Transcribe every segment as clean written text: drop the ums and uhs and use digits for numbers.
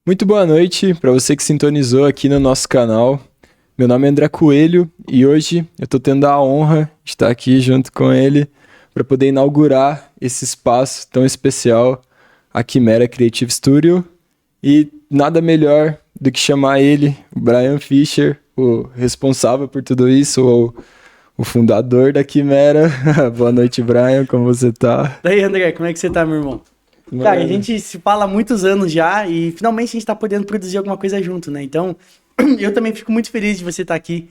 Muito boa noite para você que sintonizou aqui no nosso canal. Meu nome é André Coelho e hoje eu estou tendo a honra de estar aqui junto com ele para poder inaugurar esse espaço tão especial, a Quimera Creative Studio. E nada melhor do que chamar ele, o Brian Fischer, o responsável por tudo isso, o fundador da Quimera. Boa noite, Brian, como você tá? Daí, André, como é que você tá, meu irmão? Cara, a gente se fala há muitos anos já e finalmente a gente tá podendo produzir alguma coisa junto, né? Então, eu também fico muito feliz de você estar aqui,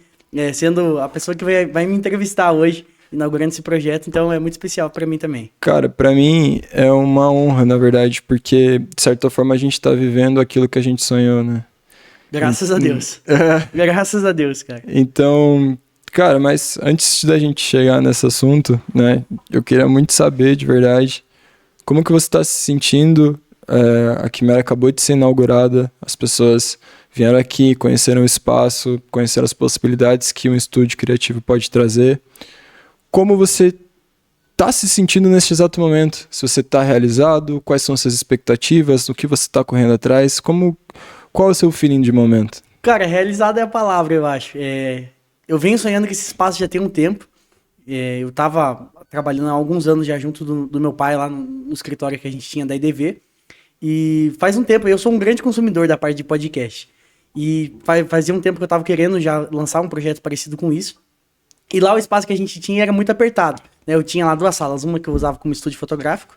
sendo a pessoa que vai me entrevistar hoje, inaugurando esse projeto. Então, é muito especial pra mim também. Cara, pra mim é uma honra, na verdade, porque, de certa forma, a gente tá vivendo aquilo que a gente sonhou, né? Graças a Deus. Graças a Deus, cara. Então, cara, mas antes da gente chegar nesse assunto, né? Eu queria muito saber, de verdade, como que você tá se sentindo. A Quimera acabou de ser inaugurada, as pessoas vieram aqui, conheceram o espaço, conheceram as possibilidades que um estúdio criativo pode trazer. Como você tá se sentindo neste exato momento? Se você tá realizado, quais são suas expectativas, o que você tá correndo atrás, qual é o seu feeling de momento? Cara, realizado é a palavra, eu acho. Eu venho sonhando com esse espaço já tem um tempo. Eu tava trabalhando há alguns anos já junto do meu pai lá no escritório que a gente tinha da IDV. E faz um tempo, eu sou um grande consumidor da parte de podcast. E fazia um tempo que eu tava querendo já lançar um projeto parecido com isso. E lá o espaço que a gente tinha era muito apertado, né? Eu tinha lá duas salas, uma que eu usava como estúdio fotográfico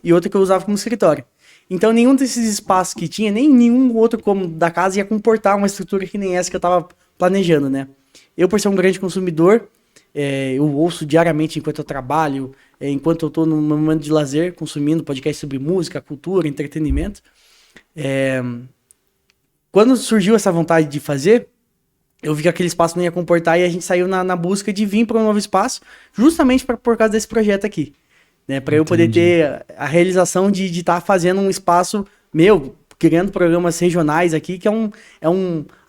e outra que eu usava como escritório. Então nenhum desses espaços que tinha, nem nenhum outro cômodo da casa ia comportar uma estrutura que nem essa que eu tava planejando, né? Eu, por ser um grande consumidor, eu ouço diariamente enquanto eu trabalho, enquanto eu tô no meu momento de lazer, consumindo podcast sobre música, cultura, entretenimento. Quando surgiu essa vontade de fazer, eu vi que aquele espaço não ia comportar e a gente saiu na busca de vir para um novo espaço, justamente por causa desse projeto aqui, né? Para eu poder ter a realização de estar fazendo um espaço meu, criando programas regionais aqui, que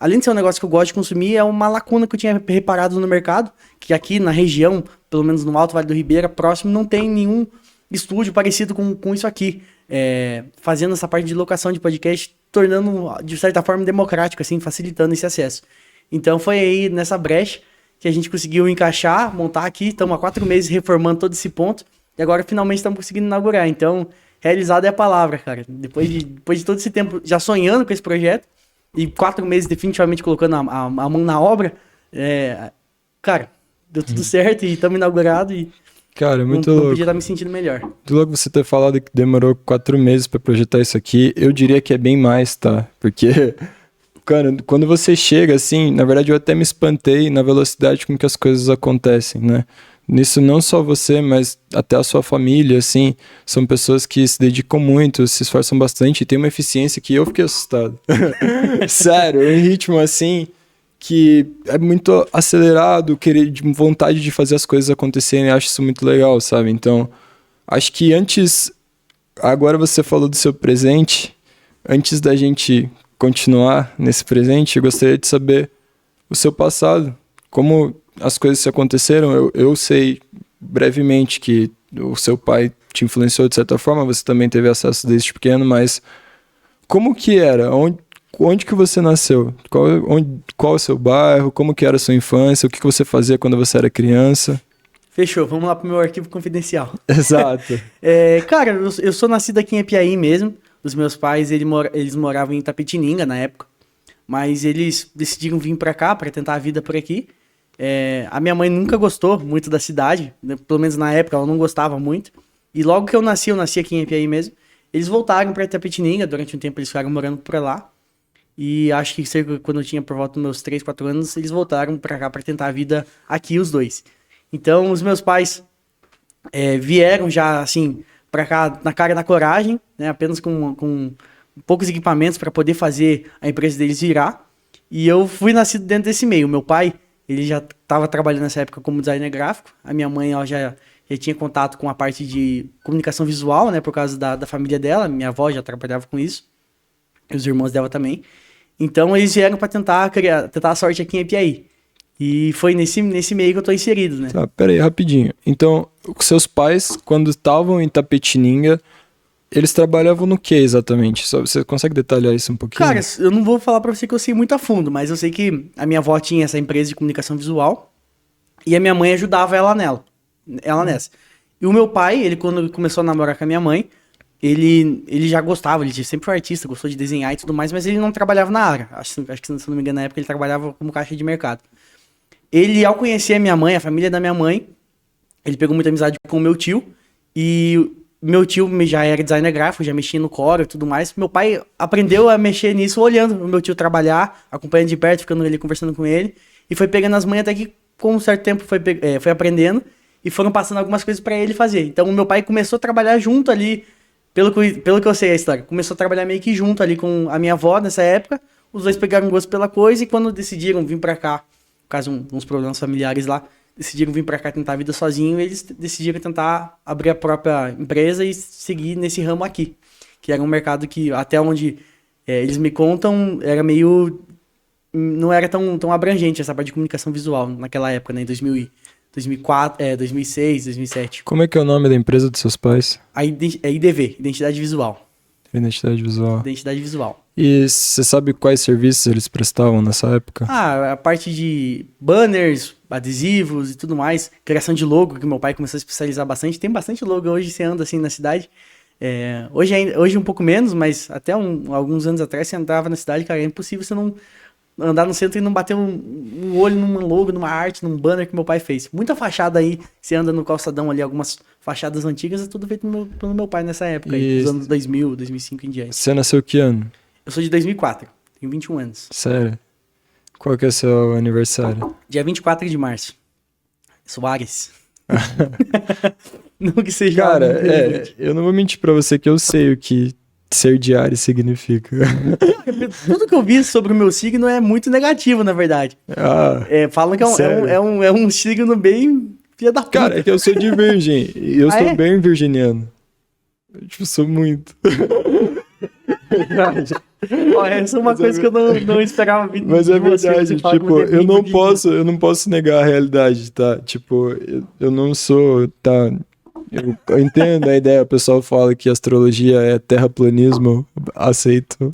além de ser um negócio que eu gosto de consumir, é uma lacuna que eu tinha reparado no mercado, que aqui na região, pelo menos no Alto Vale do Ribeira, próximo, não tem nenhum estúdio parecido com isso aqui, fazendo essa parte de locação de podcast, tornando, de certa forma, democrático, assim, facilitando esse acesso. Então foi aí nessa brecha que a gente conseguiu encaixar, montar aqui, estamos há 4 meses reformando todo esse ponto, e agora finalmente estamos conseguindo inaugurar. Então, realizado é a palavra, cara. Depois de todo esse tempo já sonhando com esse projeto, e 4 meses definitivamente colocando a mão na obra, cara, deu tudo certo e estamos inaugurados e cara, muito não louco. podia estar me sentindo melhor. Muito louco você ter falado que demorou 4 meses pra projetar isso aqui. Eu diria que é bem mais, tá? Porque, cara, quando você chega, assim, na verdade eu até me espantei na velocidade com que as coisas acontecem, né? Nisso não só você, mas até a sua família, assim, são pessoas que se dedicam muito, se esforçam bastante e tem uma eficiência que eu fiquei assustado. Sério, um ritmo assim que é muito acelerado, de vontade de fazer as coisas acontecerem, eu acho isso muito legal, sabe? Então, acho que agora você falou do seu presente, antes da gente continuar nesse presente, eu gostaria de saber o seu passado, como as coisas se aconteceram. Eu sei brevemente que o seu pai te influenciou de certa forma, você também teve acesso desde pequeno, mas como que era? Onde que você nasceu? Qual é o seu bairro? Como que era a sua infância? O que você fazia quando você era criança? Fechou, vamos lá pro meu arquivo confidencial. Exato. Cara, eu sou nascido aqui em Epiaí mesmo. Os meus pais, eles moravam em Itapetininga na época, mas eles decidiram vir pra cá, pra tentar a vida por aqui. A minha mãe nunca gostou muito da cidade, né? Pelo menos na época ela não gostava muito. E logo que eu nasci aqui em Epiaí mesmo. Eles voltaram pra Itapetininga, durante um tempo eles ficaram morando por lá. E acho que quando eu tinha por volta dos meus 3, 4 anos, eles voltaram pra cá pra tentar a vida aqui, os dois. Então os meus pais vieram já assim pra cá na cara e na coragem, né? Apenas com poucos equipamentos para poder fazer a empresa deles virar. E eu fui nascido dentro desse meio. Meu pai, ele já estava trabalhando nessa época como designer gráfico. A minha mãe, ela já tinha contato com a parte de comunicação visual, né? Por causa da família dela. Minha avó já trabalhava com isso. E os irmãos dela também. Então, eles vieram para tentar a sorte aqui em Epiaí. E foi nesse meio que eu tô inserido, né? Tá, pera aí, rapidinho. Então, os seus pais, quando estavam em Itapetininga, Eles trabalhavam no que exatamente? Você consegue detalhar isso um pouquinho? Cara, eu não vou falar pra você que eu sei muito a fundo, mas eu sei que a minha avó tinha essa empresa de comunicação visual e a minha mãe ajudava ela nessa. E o meu pai, ele quando ele começou a namorar com a minha mãe, ele já gostava, ele sempre foi artista, gostou de desenhar e tudo mais, mas ele não trabalhava na área. Acho que, se não me engano, na época ele trabalhava como caixa de mercado. Ele, ao conhecer a minha mãe, a família da minha mãe, ele pegou muita amizade com o meu tio e meu tio já era designer gráfico, já mexia no Corel e tudo mais. Meu pai aprendeu a mexer nisso olhando o meu tio trabalhar, acompanhando de perto, ficando ali conversando com ele. E foi pegando as manhas até que, com um certo tempo, foi aprendendo. E foram passando algumas coisas pra ele fazer. Então, o meu pai começou a trabalhar junto ali, pelo que eu sei a história. Começou a trabalhar meio que junto ali com a minha avó nessa época. Os dois pegaram gosto pela coisa e quando decidiram vir pra cá, por causa de uns problemas familiares lá, decidiram vir pra cá tentar a vida sozinho, eles decidiram tentar abrir a própria empresa e seguir nesse ramo aqui. Que era um mercado que, até onde eles me contam, era meio... Não era tão abrangente essa parte de comunicação visual naquela época, né? Em 2004, 2006, 2007. Como é que é o nome da empresa dos seus pais? É IDV, Identidade Visual. Identidade Visual. Identidade Visual. E você sabe quais serviços eles prestavam nessa época? A parte de banners, adesivos e tudo mais. Criação de logo, que meu pai começou a especializar bastante. Tem bastante logo hoje, você anda assim na cidade. Hoje um pouco menos, mas até alguns anos atrás você andava na cidade, cara, é impossível você não andar no centro e não bater um olho numa logo, numa arte, num banner que meu pai fez. Muita fachada aí, você anda no calçadão ali, algumas fachadas antigas, é tudo feito pelo meu pai nessa época, aí, dos anos 2000, 2005 em diante. Você nasceu que ano? Eu sou de 2004, tenho 21 anos. Sério? Qual que é o seu aniversário? Dia 24 de março. Soares. Não que seja... Cara, eu não vou mentir pra você que eu sei o que ser de Ares significa. Tudo que eu vi sobre o meu signo é muito negativo, na verdade. Falam que é um signo bem filha da puta. Cara, é que eu sou de virgem. E eu sou bem virginiano. Eu sou muito. Verdade. Essa é uma coisa que eu não esperava vir. Mas é verdade, tipo, eu não posso negar a realidade, tá? Tipo, eu não sou, tá? Eu entendo a ideia, o pessoal fala que astrologia é terraplanismo, aceito.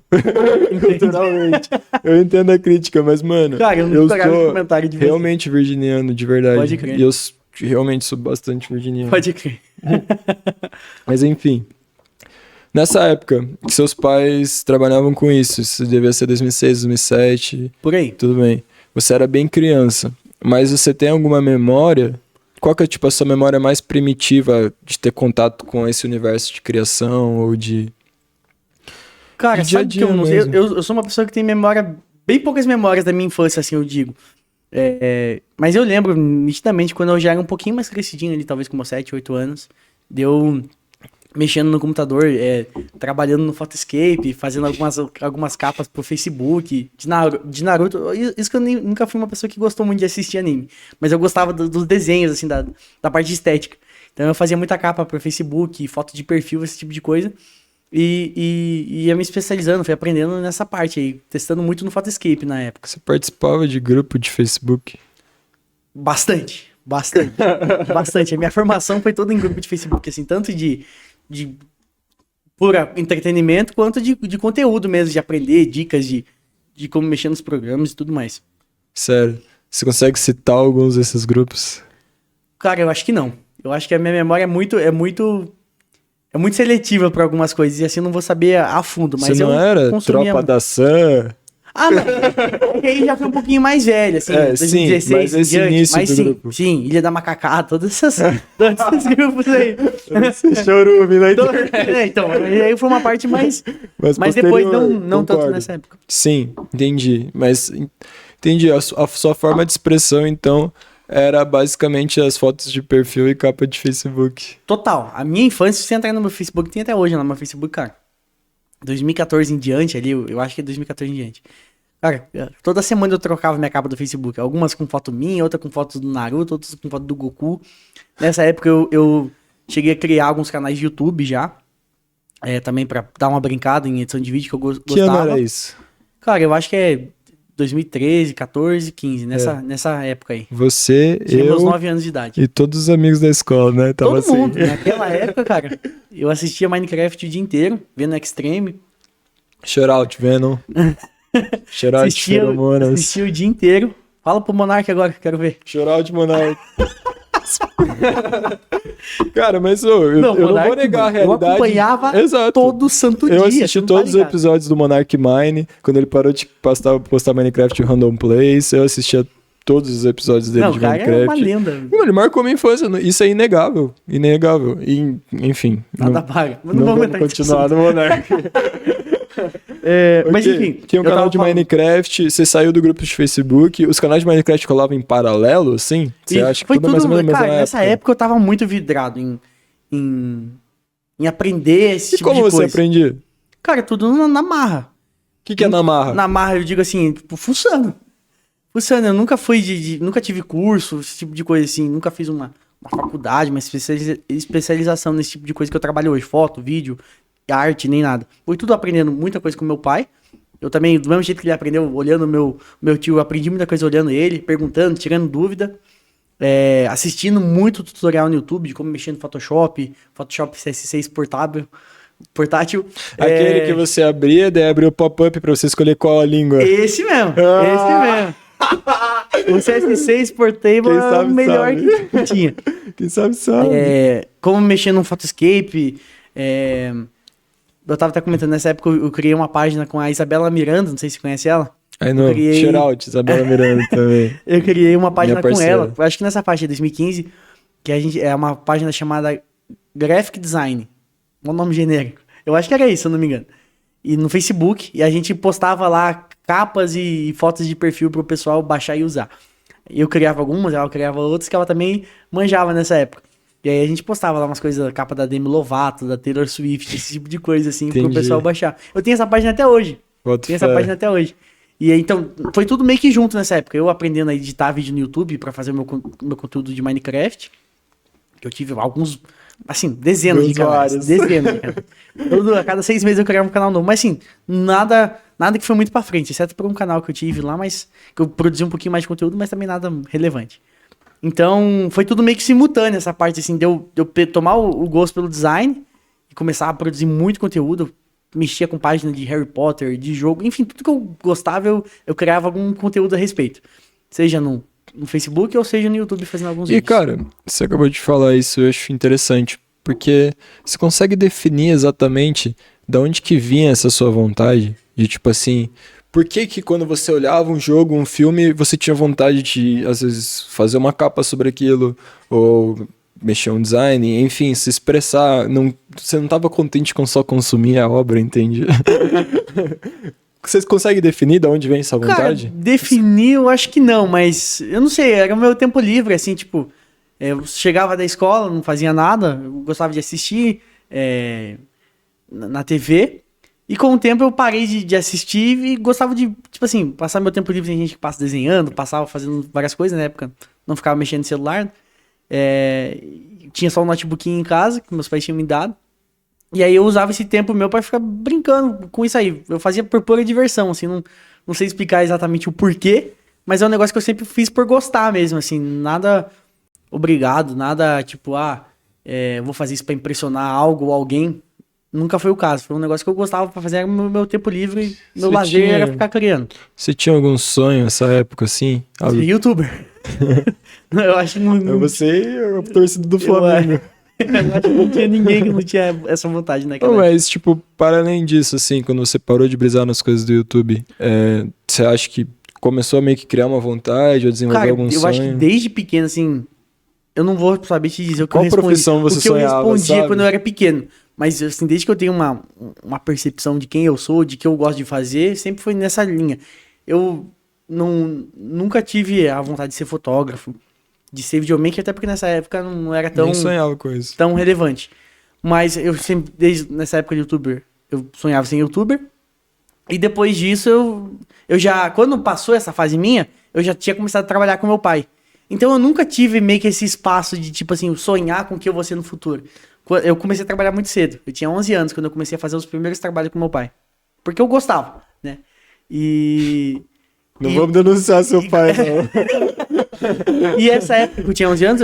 Culturalmente. Eu entendo a crítica, mas, mano, cara, eu sou comentário de realmente virginiano, de verdade. Pode crer. E eu realmente sou bastante virginiano. Pode crer. Mas enfim. Nessa época, que seus pais trabalhavam com isso devia ser 2006, 2007. Por aí. Tudo bem. Você era bem criança, mas você tem alguma memória? Qual que é, tipo, a sua memória mais primitiva de ter contato com esse universo de criação ou de... Cara, sabe que eu sou uma pessoa que tem memória, bem poucas memórias da minha infância, assim, eu digo. Mas eu lembro nitidamente quando eu já era um pouquinho mais crescidinho ali, talvez com meus 7, 8 anos, deu mexendo no computador, trabalhando no Photoscape, fazendo algumas capas pro Facebook, de Naruto. Isso que eu nunca fui uma pessoa que gostou muito de assistir anime, mas eu gostava dos desenhos, assim, da parte estética. Então eu fazia muita capa pro Facebook, foto de perfil, esse tipo de coisa. E ia me especializando, fui aprendendo nessa parte aí, testando muito no Photoscape na época. Você participava de grupo de Facebook? Bastante. A minha formação foi toda em grupo de Facebook, assim, tanto de pura entretenimento, quanto de conteúdo mesmo, de aprender, dicas de como mexer nos programas e tudo mais. Sério? Você consegue citar alguns desses grupos? Cara, eu acho que não. Eu acho que a minha memória é muito seletiva para algumas coisas, e assim eu não vou saber a fundo, mas você não era Tropa da Sam? Não. Aí já foi um pouquinho mais velho, assim, 2016, sim, mas esse início do grupo. Sim, Ilha da Macacá, todos esses grupos aí. Chorume, né? Então, aí foi uma parte mais... Mas depois não tanto nessa época. Sim, entendi. Mas entendi, a sua forma de expressão, então, era basicamente as fotos de perfil e capa de Facebook. Total. A minha infância, se você entrar no meu Facebook, tem até hoje no meu Facebook, cara. 2014 em diante ali, eu acho que é 2014 em diante. Cara, toda semana eu trocava minha capa do Facebook. Algumas com foto minha, outra com foto do Naruto, outras com foto do Goku. Nessa época eu cheguei a criar alguns canais de YouTube já. Também pra dar uma brincada em edição de vídeo que eu gostava. Que ano era isso? Cara, eu acho que é 2013, 14, 15, nessa época aí. Você, Tinha meus eu 9 anos de idade. e todos os amigos da escola, né? Tava Todo assim. mundo. Naquela época, cara, eu assistia Minecraft o dia inteiro, vendo Extreme. Shoutout, Venom. Shoutout, Feromonas. Assistia o dia inteiro. Fala pro Monark agora, que eu quero ver. Shoutout, Monark. Cara, mas eu não vou negar a realidade. Eu acompanhava todo santo dia. Eu assisti todos os episódios do Monark Mine. Quando ele parou de postar Minecraft Random Plays, eu assistia todos os episódios dele de Minecraft. É uma lenda. Mano, ele marcou minha infância. Isso é inegável. Inegável. E, enfim. Nada paga. Não vamos continuar no Monark. Mas enfim. Tinha um canal de Minecraft, você saiu do grupo de Facebook, os canais de Minecraft rolavam em paralelo, assim? Você acha que foi tudo mais ou menos na mesma época? Nessa época eu tava muito vidrado em aprender esse tipo de coisa. E como você aprendia? Cara, tudo na marra. O que é na marra? Na marra eu digo assim, tipo, fuçando. Fuçando, eu nunca fui nunca tive curso, esse tipo de coisa assim, nunca fiz uma faculdade, uma especialização nesse tipo de coisa que eu trabalho hoje, foto, vídeo, arte, nem nada. Foi tudo aprendendo muita coisa com meu pai. Eu também, do mesmo jeito que ele aprendeu olhando meu tio, eu aprendi muita coisa olhando ele, perguntando, tirando dúvida. Assistindo muito tutorial no YouTube de como mexer no Photoshop CS6 portátil. Aquele que você abria, daí abriu o pop-up pra você escolher qual a língua. Esse mesmo, esse mesmo. O CS6 Portable é o melhor que tinha. Quem sabe sabe. Como mexer no Photoscape. Eu tava até comentando, nessa época eu criei uma página com a Isabela Miranda, não sei se você conhece ela. Aí não, shoutout, Isabela Miranda também. Eu criei uma página com ela, acho que nessa faixa de 2015, que a gente é uma página chamada Graphic Design. Um nome genérico. Eu acho que era isso, se eu não me engano. E no Facebook, e a gente postava lá capas e fotos de perfil pro pessoal baixar e usar. Eu criava algumas, ela criava outras que ela também manjava nessa época. E aí a gente postava lá umas coisas, capa da Demi Lovato, da Taylor Swift, esse tipo de coisa assim, pro pessoal baixar. Eu tenho essa página até hoje. E aí, então, foi tudo meio que junto nessa época. Eu aprendendo a editar vídeo no YouTube pra fazer o meu conteúdo de Minecraft. Que eu tive alguns, assim, dezenas de canais. A cada 6 meses eu criava um canal novo. Mas assim, nada que foi muito pra frente. Exceto por um canal que eu tive lá, mas que eu produzi um pouquinho mais de conteúdo, mas também nada relevante. Então, foi tudo meio que simultâneo essa parte, assim, de eu tomar o gosto pelo design e começar a produzir muito conteúdo. Mexia com página de Harry Potter, de jogo, enfim, tudo que eu gostava, eu criava algum conteúdo a respeito. Seja no Facebook ou seja no YouTube fazendo alguns vídeos. E, cara, você acabou de falar isso, eu acho interessante, porque você consegue definir exatamente de onde que vinha essa sua vontade de, tipo assim, por que quando você olhava um jogo, um filme, você tinha vontade de, às vezes, fazer uma capa sobre aquilo, ou mexer um design, enfim, se expressar, você não estava contente com só consumir a obra, entende? Você consegue definir de onde vem essa vontade? Cara, definir eu acho que não, mas eu não sei, era o meu tempo livre, assim, tipo, eu chegava da escola, não fazia nada, eu gostava de assistir na TV, e com o tempo eu parei de assistir e gostava de, tipo assim, passar meu tempo livre, tem gente que passa desenhando, passava fazendo várias coisas, na época não ficava mexendo no celular, tinha só um notebookinho em casa, que meus pais tinham me dado. E aí eu usava esse tempo meu pra ficar brincando com isso aí. Eu fazia por pura diversão, assim, não sei explicar exatamente o porquê, mas é um negócio que eu sempre fiz por gostar mesmo, assim, nada obrigado, nada tipo, vou fazer isso pra impressionar algo ou alguém. Nunca foi o caso, foi um negócio que eu gostava pra fazer no meu tempo livre, meu lazer era ficar criando. Você tinha algum sonho nessa época, assim? Ser youtuber. Eu acho que não... Você é o torcedor do Flamengo. Eu acho que não tinha ninguém que não tinha essa vontade naquela época. Mas, tipo, para além disso, assim, quando você parou de brisar nas coisas do YouTube, você acha que começou a meio que criar uma vontade ou desenvolver algum sonho? Eu acho que desde pequeno, assim, eu não vou saber te dizer o que Qual profissão você sonhava, eu respondia sabe? quando eu era pequeno. Mas, assim, desde que eu tenho uma percepção de quem eu sou, de que eu gosto de fazer, sempre foi nessa linha. Eu nunca tive a vontade de ser fotógrafo, de ser videomaker, até porque nessa época não era tão... Nem sonhava com isso. Tão relevante. Mas eu sempre, desde nessa época de youtuber, eu sonhava ser youtuber. E depois disso, eu já... Quando passou essa fase minha, eu já tinha começado a trabalhar com meu pai. Então eu nunca tive meio que esse espaço de, tipo assim, sonhar com o que eu vou ser no futuro. Eu comecei a trabalhar muito cedo. Eu tinha 11 anos quando eu comecei a fazer os primeiros trabalhos com meu pai. Porque eu gostava, né? E Não vamos denunciar seu pai, não. E essa época que eu tinha 11 anos,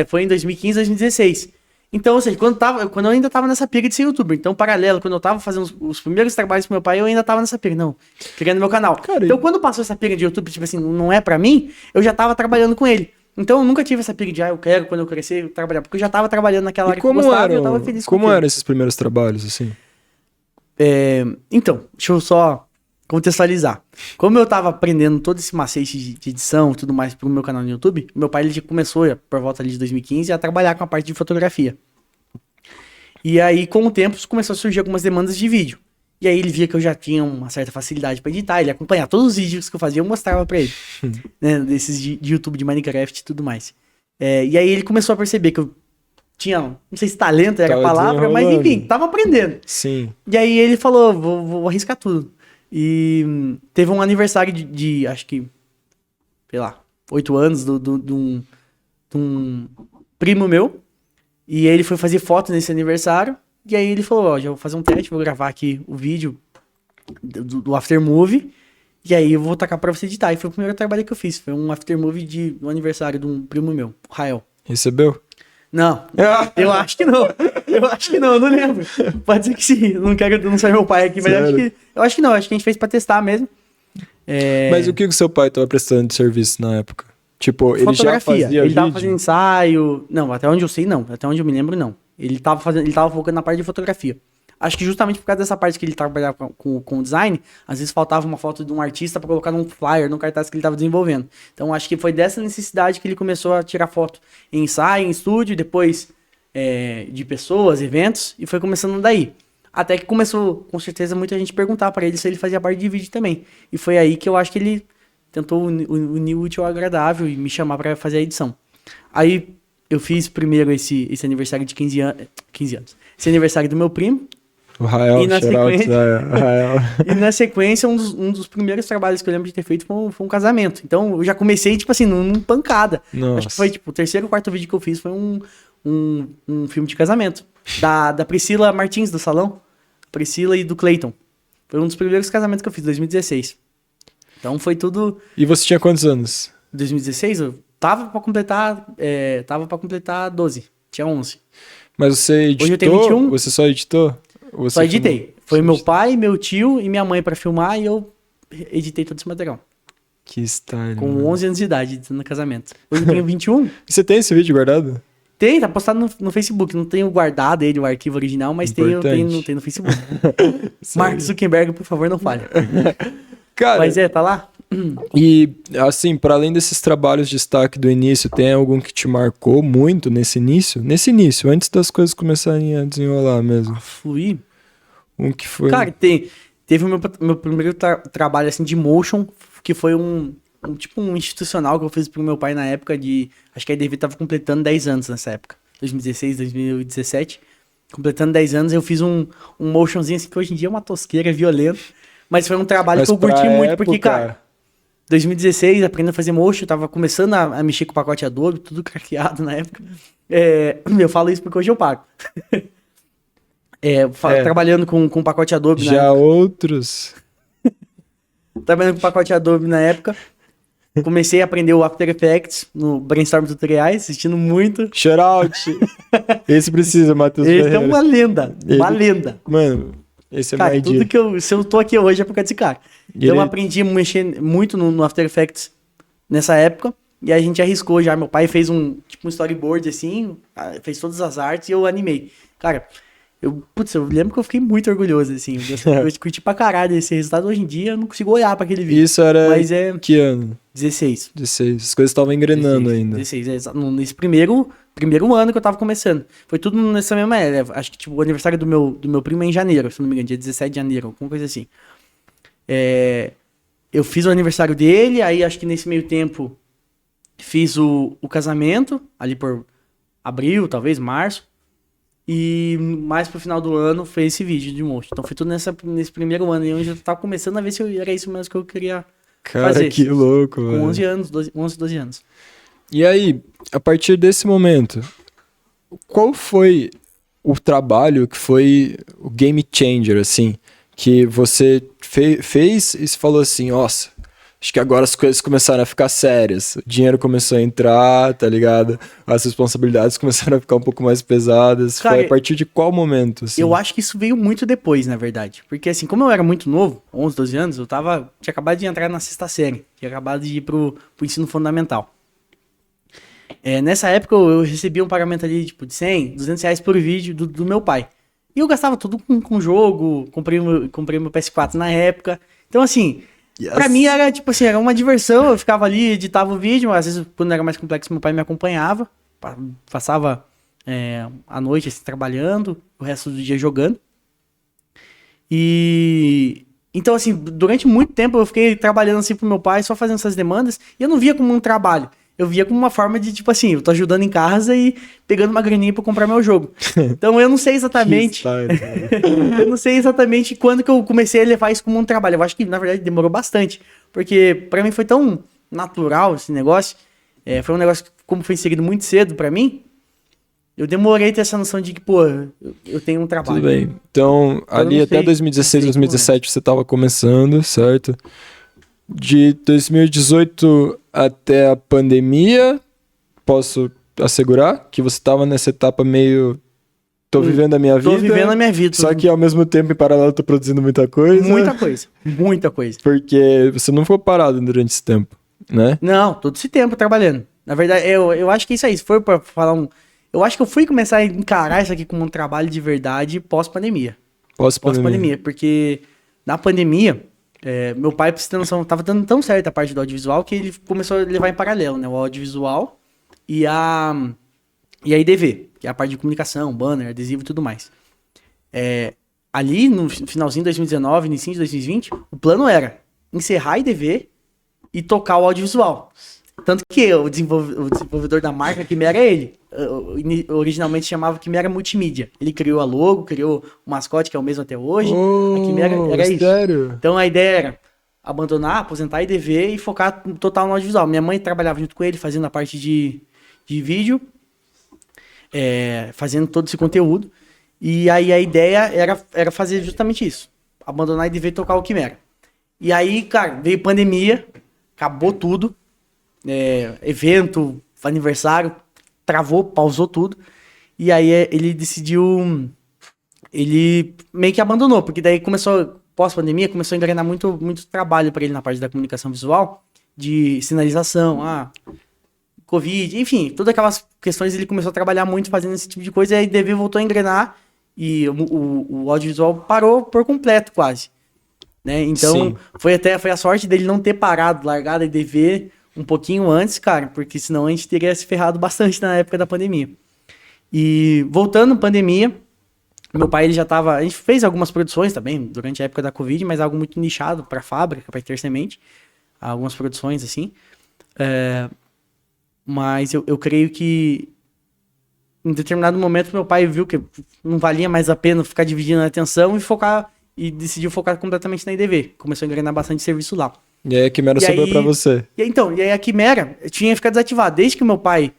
foi em 2015, 2016. Então, ou seja, quando eu ainda tava nessa pira de ser youtuber. Então, paralelo, quando eu tava fazendo os primeiros trabalhos com meu pai, eu ainda tava nessa pira, não, criando meu canal. Cara, então, quando passou essa pira de YouTube, tipo assim, não é pra mim, eu já tava trabalhando com ele. Então, eu nunca tive essa pira de, eu quero, quando eu crescer, trabalhar. Porque eu já tava trabalhando naquela área que eu gostava e eu tava feliz com Como aquilo. eram esses primeiros trabalhos, assim? Então, deixa eu só contextualizar. Como eu tava aprendendo todo esse macete de edição e tudo mais pro meu canal no YouTube, meu pai ele já começou, por volta ali de 2015, a trabalhar com a parte de fotografia. E aí, com o tempo, começou a surgir algumas demandas de vídeo. E aí ele via que eu já tinha uma certa facilidade pra editar, ele acompanhava todos os vídeos que eu fazia, eu mostrava pra ele. Né, desses de YouTube, de Minecraft e tudo mais. E aí ele começou a perceber que eu tinha, não sei se talento era a palavra, mas enfim, tava aprendendo. Sim. E aí ele falou, vou arriscar tudo. E teve um aniversário de acho que, sei lá, 8 anos de um primo meu. E ele foi fazer foto nesse aniversário. E aí ele falou, já vou fazer um teste, vou gravar aqui o vídeo do Aftermovie. E aí eu vou tacar pra você editar. E foi o primeiro trabalho que eu fiz. Foi um Aftermovie do aniversário de um primo meu, o Rael. Recebeu? Não, eu acho que não. Eu não lembro. Pode ser que sim. Eu não quero denunciar meu pai aqui, mas eu acho que não. Acho que a gente fez pra testar mesmo. Mas o que o seu pai tava prestando de serviço na época? Tipo, ele já fazia Ele tava vídeo? fazendo ensaio. Não, até onde eu sei, não. Até onde eu me lembro, não. Ele tava focando na parte de fotografia. Acho que justamente por causa dessa parte que ele trabalhava com design, às vezes faltava uma foto de um artista pra colocar num flyer, num cartaz que ele tava desenvolvendo. Então acho que foi dessa necessidade que ele começou a tirar foto em ensaio, em estúdio, depois de pessoas, eventos, e foi começando daí. Até que começou, com certeza, muita gente perguntar pra ele se ele fazia parte de vídeo também. E foi aí que eu acho que ele tentou unir o útil ao agradável e me chamar pra fazer a edição. Aí eu fiz primeiro esse aniversário de 15 anos. Esse aniversário do meu primo. O Rael, E na Rael. E na sequência, um dos primeiros trabalhos que eu lembro de ter feito foi um casamento. Então eu já comecei, tipo assim, numa pancada. Nossa. Acho que foi, tipo, o terceiro ou quarto vídeo que eu fiz foi um filme de casamento. Da Priscila Martins, do Salão. Priscila e do Clayton. Foi um dos primeiros casamentos que eu fiz, 2016. Então foi tudo... E você tinha quantos anos? 2016, eu tava pra completar 12. Tinha 11. Mas você editou? Hoje eu tenho 21. Você só editou? Só editei. Foi meu pai, meu tio e minha mãe pra filmar e eu editei todo esse material. Que style. Com mano. 11 anos de idade, editando casamento. Hoje eu tenho 21. Você tem esse vídeo guardado? Tem, tá postado no Facebook. Não tenho guardado ele, o arquivo original, mas tem no Facebook. Mark Zuckerberg, por favor, não falhe. Cara, Mas tá lá? e assim, para além desses trabalhos de destaque do início, tem algum que te marcou muito nesse início? Nesse início, antes das coisas começarem a desenrolar mesmo. Fui. Um que foi... Cara, teve o meu primeiro trabalho assim de motion, que foi um institucional que eu fiz pro meu pai na época de... Acho que a EDV tava completando 10 anos nessa época. 2016, 2017. Completando 10 anos, eu fiz um motionzinho assim, que hoje em dia é uma tosqueira, violento. Mas foi um trabalho que eu curti muito, porque, cara... 2016, aprendendo a fazer motion, eu tava começando a mexer com o pacote Adobe, tudo craqueado na época. Eu falo isso porque hoje eu pago. Trabalhando com o pacote Adobe na época. Já outros... Trabalhando com o pacote Adobe na época. Comecei a aprender o After Effects no Brainstorm Tutoriais, assistindo muito. Shout out! Esse precisa, Matheus Esse Ferreira. é uma lenda, uma lenda. Mano, esse é Cara, mais tudo que se eu tô aqui hoje é por causa desse cara. Então eu aprendi a mexer muito no After Effects nessa época. E a gente arriscou já. Meu pai fez um storyboard assim, fez todas as artes e eu animei. Cara, eu lembro que eu fiquei muito orgulhoso, assim. Eu curti pra caralho esse resultado. Hoje em dia eu não consigo olhar pra aquele vídeo. Isso era que ano? 16. 16. As coisas estavam engrenando 16, ainda. 16, nesse primeiro ano que eu tava começando. Foi tudo nessa mesma era. Acho que o aniversário do meu primo é em janeiro, se não me engano, dia 17 de janeiro, alguma coisa assim. Eu fiz o aniversário dele, aí acho que nesse meio tempo fiz o casamento, ali por abril, talvez, março. E mais pro final do ano fez esse vídeo de motion. Então foi tudo nesse primeiro ano, onde eu tava começando a ver se era isso mesmo que eu queria fazer. Cara, que louco, velho. Com 11 anos, 11, 12 anos. E aí, a partir desse momento, qual foi o trabalho que foi o game changer, assim, que você fez e falou assim, nossa, Acho que agora as coisas começaram a ficar sérias. O dinheiro começou a entrar, tá ligado? As responsabilidades começaram a ficar um pouco mais pesadas. Cara, foi a partir de qual momento, assim? Eu acho que isso veio muito depois, na verdade. Porque, assim, como eu era muito novo, 11, 12 anos, tinha acabado de entrar na sexta série. Tinha acabado de ir pro ensino fundamental. Nessa época, eu recebia um pagamento ali, tipo, de 100, 200 reais por vídeo do meu pai. E eu gastava tudo com jogo, comprei meu PS4 na época. Então, assim, pra mim era, tipo assim, era uma diversão. Eu ficava ali, editava o vídeo. Às vezes, quando era mais complexo, meu pai me acompanhava. Passava a noite, assim, trabalhando, o resto do dia jogando. Então, assim, durante muito tempo eu fiquei trabalhando assim pro meu pai, só fazendo essas demandas, e eu não via como um trabalho. Eu via como uma forma de, tipo assim, eu tô ajudando em casa e pegando uma graninha pra comprar meu jogo. Então eu não sei exatamente. Eu não sei exatamente quando que eu comecei a levar isso como um trabalho. Eu acho que, na verdade, demorou bastante. Porque pra mim foi tão natural esse negócio. Foi um negócio que, como foi inserido muito cedo pra mim, eu demorei a ter essa noção de que, pô, eu tenho um trabalho. Tudo bem. Então, ali até 2016, 2017 você tava começando, certo? De 2018 até a pandemia, posso assegurar que você tava nessa etapa meio... Tô vivendo a minha vida. Tô vivendo a minha vida. Só que ao mesmo tempo, em paralelo, tô produzindo muita coisa. Muita coisa. Muita coisa. Porque você não ficou parado durante esse tempo, né? Não, todo esse tempo trabalhando. Na verdade, eu acho que isso aí, se for pra falar eu acho que eu fui começar a encarar isso aqui como um trabalho de verdade pós-pandemia. Pós-pandemia, porque na pandemia, meu pai, pra você ter noção, tava dando tão certo a parte do audiovisual que ele começou a levar em paralelo, né? O audiovisual e a IDV, que é a parte de comunicação, banner, adesivo e tudo mais. Ali, no finalzinho de 2019, início de 2020, o plano era encerrar a IDV e tocar o audiovisual. Tanto que o desenvolvedor da marca, Quimera, é ele. Originalmente chamava Quimera Multimídia. Ele criou a logo, criou o mascote, que é o mesmo até hoje. A Quimera era isso. Sério? Então a ideia era abandonar, aposentar a IDV e focar total no audiovisual. Minha mãe trabalhava junto com ele, fazendo a parte de vídeo, fazendo todo esse conteúdo. E aí a ideia era fazer justamente isso. Abandonar a IDV e tocar o Quimera. E aí, cara, veio pandemia, acabou tudo. Evento, aniversário, travou, pausou tudo. E aí ele decidiu... Ele meio que abandonou, porque daí pós-pandemia, começou a engrenar muito trabalho para ele na parte da comunicação visual, de sinalização, Covid, enfim, todas aquelas questões ele começou a trabalhar muito fazendo esse tipo de coisa, e aí a IDV voltou a engrenar e o audiovisual parou por completo quase. Né? Então, foi a sorte dele não ter parado, largado a IDV um pouquinho antes, cara, porque senão a gente teria se ferrado bastante na época da pandemia. E voltando à pandemia, meu pai, ele já tava... A gente fez algumas produções também durante a época da Covid, mas algo muito nichado para fábrica, para ter semente. Algumas produções, assim. Mas eu creio que em determinado momento meu pai viu que não valia mais a pena ficar dividindo a atenção e decidiu focar completamente na IDV. Começou a engrenar bastante serviço lá. E aí a Quimera sobrou pra você. E aí a Quimera tinha ficado desativada. Desde que meu pai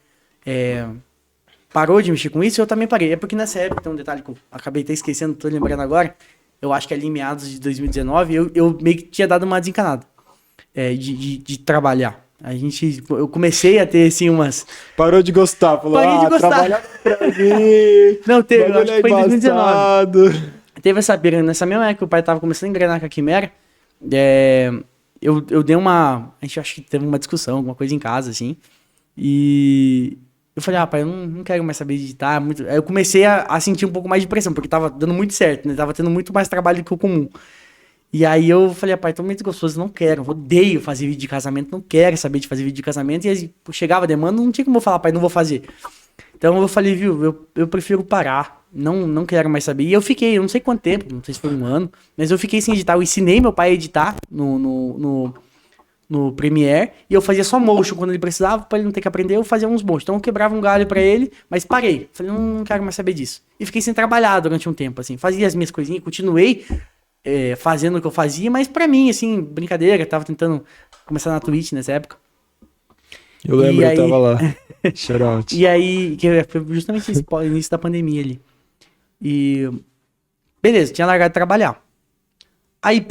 parou de mexer com isso, eu também parei. É porque nessa época, tem um detalhe que eu acabei até esquecendo, tô lembrando agora. Eu acho que ali em meados de 2019, eu meio que tinha dado uma desencanada de trabalhar. Eu comecei a ter, assim, umas... Parou de gostar, falou, Parei de gostar. Trabalhar pra mim. Não, eu acho que foi em 2019. Embaçado. Teve nessa mesma época que o pai tava começando a engrenar com a Quimera, eu dei uma... A gente acho que teve uma discussão, alguma coisa em casa, assim, e eu falei, pai, eu não quero mais saber de editar. Aí eu comecei a sentir um pouco mais de pressão, porque tava dando muito certo, né? Tava tendo muito mais trabalho do que o comum. E aí eu falei, pai, tô muito gostoso, não quero, odeio fazer vídeo de casamento, não quero saber de fazer vídeo de casamento. E aí chegava a demanda, não tinha como eu falar, pai, não vou fazer. Então eu falei, viu, eu prefiro parar, não quero mais saber. E eu fiquei, eu não sei quanto tempo, não sei se foi um ano, mas eu fiquei sem editar. Eu ensinei meu pai a editar no Premiere, e eu fazia só motion quando ele precisava, pra ele não ter que aprender, eu fazia uns motion. Então eu quebrava um galho pra ele, mas parei. Falei, não quero mais saber disso. E fiquei sem trabalhar durante um tempo, assim. Fazia as minhas coisinhas, continuei fazendo o que eu fazia, mas pra mim, assim, brincadeira, tava tentando começar na Twitch nessa época. Eu lembro, eu tava lá. Shout out. E aí, que foi justamente isso, o início da pandemia ali. E beleza, tinha largado de trabalhar. Aí,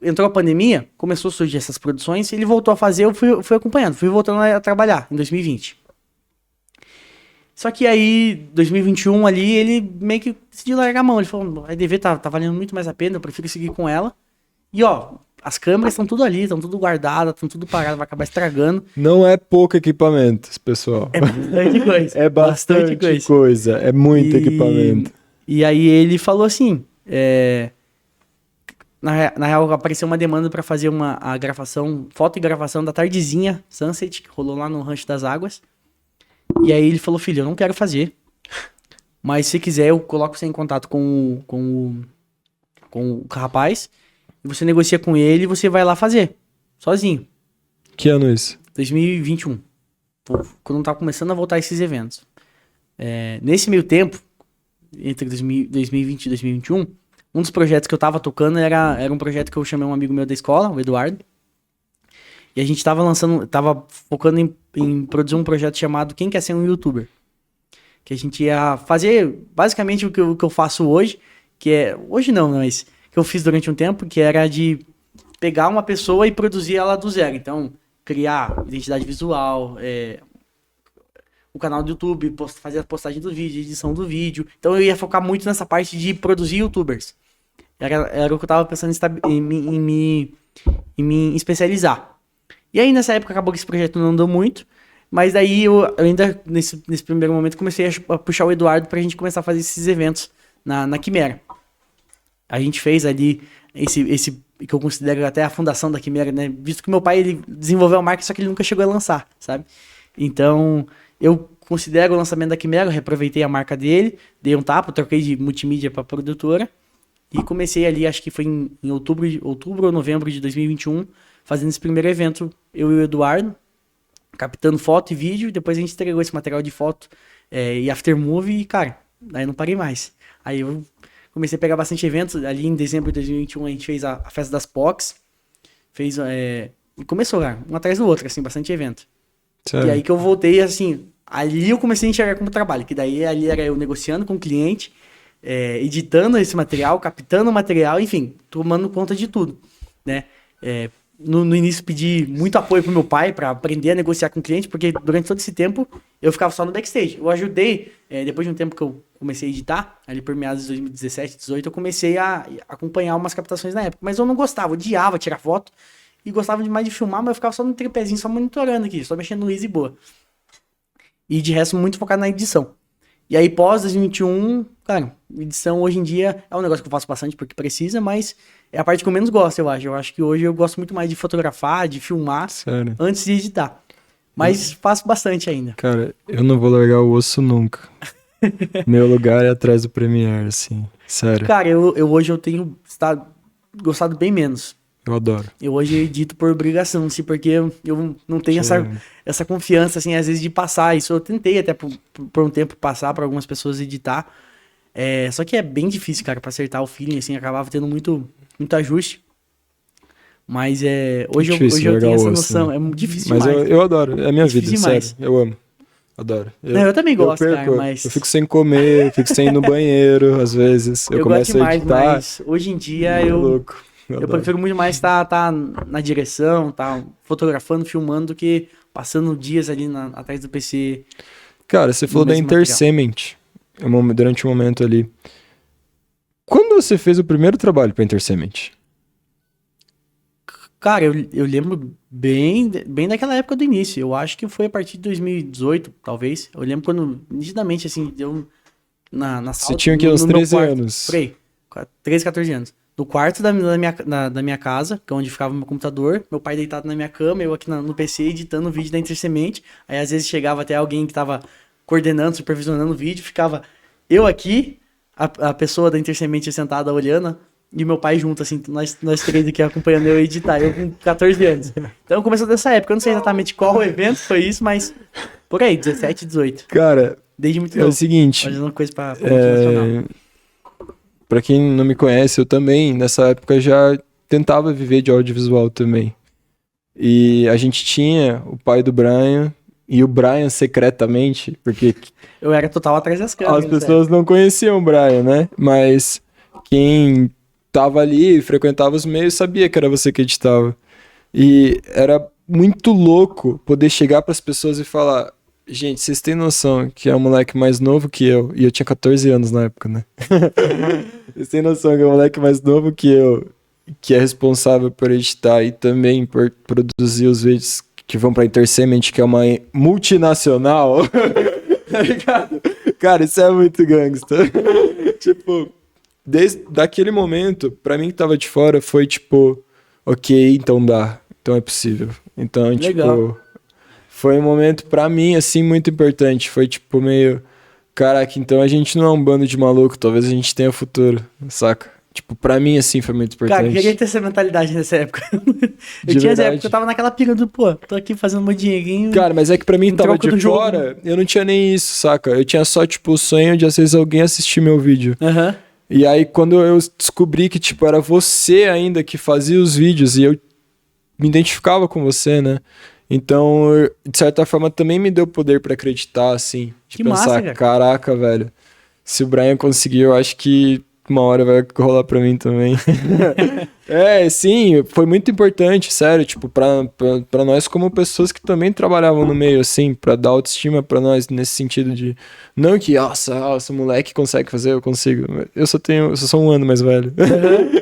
entrou a pandemia, começou a surgir essas produções, ele voltou a fazer, eu fui acompanhando, fui voltando a trabalhar em 2020. Só que aí, 2021 ali, ele meio que decidiu largar a mão. Ele falou, a EDV tá valendo muito mais a pena, eu prefiro seguir com ela. E ó, as câmeras estão tudo ali, estão tudo guardadas, estão tudo parado, vai acabar estragando. Não é pouco equipamento, pessoal. É bastante coisa. É bastante coisa. É muito equipamento. E aí ele falou assim, na real apareceu uma demanda para fazer a gravação, foto e gravação da Tardezinha Sunset, que rolou lá no Rancho das Águas. E aí ele falou, filho, eu não quero fazer, mas se quiser eu coloco você em contato com o rapaz, e você negocia com ele e você vai lá fazer, sozinho. Que ano é isso? 2021, quando tava começando a voltar esses eventos. Nesse meio tempo, entre 2020 e 2021, um dos projetos que eu tava tocando era um projeto que eu chamei um amigo meu da escola, o Eduardo. E a gente tava focando em produzir um projeto chamado Quem Quer Ser um YouTuber? Que a gente ia fazer basicamente o que eu faço hoje, que é... Hoje não, mas que eu fiz durante um tempo, que era de pegar uma pessoa e produzir ela do zero. Então, criar identidade visual, o canal do YouTube, fazer a postagem do vídeo, edição do vídeo. Então eu ia focar muito nessa parte de produzir YouTubers. Era o que eu tava pensando em me especializar. E aí nessa época acabou que esse projeto não andou muito, mas daí eu ainda nesse primeiro momento comecei a puxar o Eduardo pra gente começar a fazer esses eventos na Quimera. A gente fez ali esse que eu considero até a fundação da Quimera, né? Visto que meu pai ele desenvolveu a marca, só que ele nunca chegou a lançar, sabe? Então eu considero o lançamento da Quimera, eu reaproveitei a marca dele, dei um tapa, troquei de multimídia pra produtora e comecei ali, acho que foi em outubro ou novembro de 2021, fazendo esse primeiro evento, eu e o Eduardo, captando foto e vídeo, depois a gente entregou esse material de foto e aftermovie e, cara, daí eu não parei mais. Aí eu comecei a pegar bastante eventos, ali em dezembro de 2021 a gente fez a festa das POCs, e começou, cara, um atrás do outro, assim, bastante evento. Sério? E aí que eu voltei, assim, ali eu comecei a enxergar como trabalho, que daí ali era eu negociando com o cliente, editando esse material, captando o material, enfim, tomando conta de tudo, né? No início pedi muito apoio pro meu pai para aprender a negociar com o cliente, porque durante todo esse tempo eu ficava só no backstage. Eu ajudei, depois de um tempo que eu comecei a editar, ali por meados de 2017, 2018, eu comecei a acompanhar umas captações na época. Mas eu não gostava, odiava tirar foto e gostava demais de filmar, mas eu ficava só no tripézinho, só monitorando aqui, só mexendo no easy e boa. E de resto muito focado na edição. E aí pós 2021, cara, edição hoje em dia é um negócio que eu faço bastante porque precisa, mas é a parte que eu menos gosto, eu acho. Eu acho que hoje eu gosto muito mais de fotografar, de filmar, Sério? Antes de editar. Mas faço bastante ainda. Cara, eu não vou largar o osso nunca. Meu lugar é atrás do Premiere, assim. Sério. Cara, hoje eu tenho gostado bem menos. Eu adoro. Eu hoje edito por obrigação, assim, porque eu não tenho essa confiança, assim, às vezes de passar. Isso eu tentei até por um tempo passar para algumas pessoas editar. Só que é bem difícil, cara, pra acertar o feeling, assim, acabava tendo muito ajuste. Mas hoje eu tenho essa noção, né? É difícil mas demais. Eu adoro, é a minha vida, demais. sério, eu amo. Adoro. Eu também gosto, cara, mas... Eu fico sem comer, eu fico sem ir no banheiro, às vezes. Eu começo gosto demais, a editar. mas hoje em dia eu prefiro muito mais estar na direção, fotografando, filmando, do que passando dias ali atrás do PC. Cara, você falou da Intersement durante um momento ali. Quando você fez o primeiro trabalho pra Intersement? Cara, eu lembro bem daquela época do início. Eu acho que foi a partir de 2018, talvez. Eu lembro quando, nitidamente, assim, deu na sala... Você tinha aqui uns 13 anos. Por aí, 13, 14 anos. No quarto da minha casa, que é onde ficava o meu computador, meu pai deitado na minha cama, eu aqui no PC editando o vídeo da Intersement. Aí às vezes chegava até alguém que tava coordenando, supervisionando o vídeo, ficava eu aqui, a pessoa da Intersement sentada olhando, e meu pai junto, assim, nós três aqui acompanhando eu editar, eu com 14 anos. Então começou dessa época, eu não sei exatamente qual evento foi isso, mas por aí, 17, 18. Cara, desde muito novo. É o seguinte... Fazendo coisa pra multinacional. Pra quem não me conhece, eu também, nessa época, já tentava viver de audiovisual também. E a gente tinha o pai do Brian, e o Brian secretamente, porque... Eu era total atrás das câmeras. As pessoas não conheciam o Brian, né? Mas quem tava ali, frequentava os meios, sabia que era você que editava. E era muito louco poder chegar pras pessoas e falar: gente, vocês têm noção que é um moleque mais novo que eu, e eu tinha 14 anos na época, né? Vocês têm noção que é um moleque mais novo que eu, que é responsável por editar e também por produzir os vídeos que vão pra Entertainment, que é uma multinacional. Tá ligado? Cara, isso é muito gangsta. Tipo, desde daquele momento, pra mim que tava de fora, foi tipo, ok, então dá. Então é possível. Então, Legal. tipo, foi um momento pra mim, assim, muito importante. Foi tipo meio, caraca, então a gente não é um bando de maluco, talvez a gente tenha futuro, saca? Tipo, pra mim, assim, foi muito Cara, eu importante. queria ter essa mentalidade nessa época. Eu De tinha essa verdade. época, eu tava naquela pira do, pô, tô aqui fazendo meu dinheirinho. Cara, mas é que pra mim Em tava troca de do jogo. fora, eu não tinha nem isso, saca? Eu tinha só, tipo, o sonho de às vezes alguém assistir meu vídeo. Aham. E aí, quando eu descobri que, tipo, era você ainda que fazia os vídeos e eu me identificava com você, né? Então, de certa forma, também me deu poder pra acreditar, assim. De Que pensar, massa, cara. caraca, velho, se o Brian conseguiu, eu acho que uma hora vai rolar pra mim também. É, sim, foi muito importante, sério, tipo, pra nós como pessoas que também trabalhavam no meio, assim, pra dar autoestima pra nós, nesse sentido de, não que, nossa, moleque consegue fazer, eu consigo. Eu só sou um ano mais velho.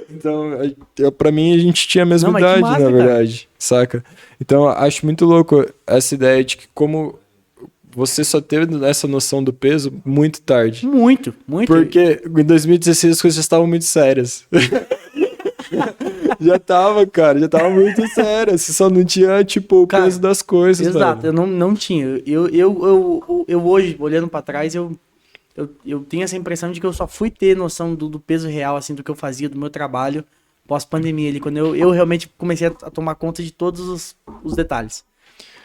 Então, pra mim, a gente tinha a mesma Não, mas que idade, massa, na cara. verdade, saca? Então, eu acho muito louco essa ideia de que como você só teve essa noção do peso muito tarde. Muito, muito. Porque em 2016 as coisas já estavam muito sérias. Já tava muito sério. Você só não tinha, tipo, o Cara, peso das coisas, Exato, velho. eu não tinha. Eu hoje, olhando pra trás, eu tenho essa impressão de que eu só fui ter noção do peso real, assim, do que eu fazia, do meu trabalho pós-pandemia ali, quando eu realmente comecei a tomar conta de todos os detalhes.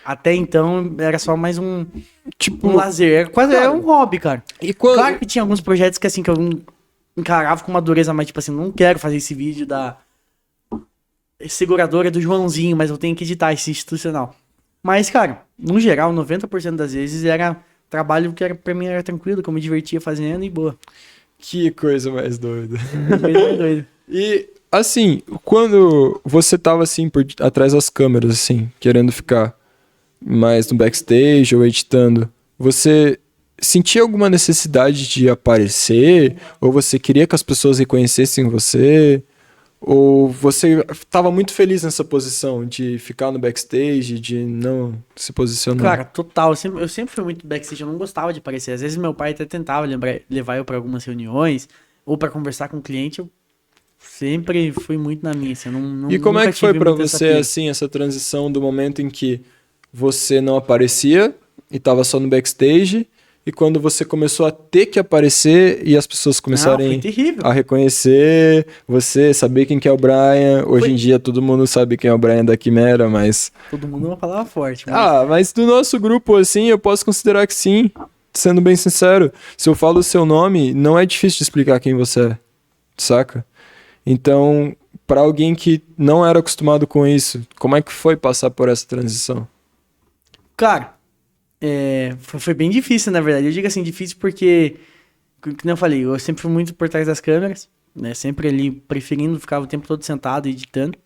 Até então, era só mais um Tipo, lazer, era quase cara, era um hobby, cara. e quando... Claro que tinha alguns projetos que, assim, que eu encarava com uma dureza mais, tipo assim, não quero fazer esse vídeo da seguradora do Joãozinho, mas eu tenho que editar esse institucional. Mas, cara, no geral, 90% das vezes era trabalho que era, pra mim era tranquilo, que eu me divertia fazendo e boa. Que coisa mais doida. Coisa mais doida. E, assim, quando você tava, assim, atrás das câmeras, assim, querendo ficar mais no backstage ou editando, você sentia alguma necessidade de aparecer? Ou você queria que as pessoas reconhecessem você? Ou você estava muito feliz nessa posição de ficar no backstage, de não se posicionar? Cara, total. Eu sempre fui muito backstage, eu não gostava de aparecer. Às vezes meu pai até tentava levar eu pra algumas reuniões ou pra conversar com o cliente. Eu sempre fui muito na minha, assim, eu não E como é nunca que foi tive pra muito essa você, pira. assim, essa transição do momento em que você não aparecia e tava só no backstage, e quando você começou a ter que aparecer e as pessoas Foi começarem terrível. a reconhecer você, saber quem que é o Brian? Hoje Foi- em dia todo mundo sabe quem é o Brian da Quimera, mas... Todo mundo é uma palavra forte, mas... Ah, mas do nosso grupo, assim, eu posso considerar que sim, sendo bem sincero. Se eu falo o seu nome, não é difícil de explicar quem você é, saca? Então, pra alguém que não era acostumado com isso, como é que foi passar por essa transição? Cara, foi bem difícil, na verdade. Eu digo assim, difícil porque, como eu falei, eu sempre fui muito por trás das câmeras, né? Sempre ali preferindo ficar o tempo todo sentado editando.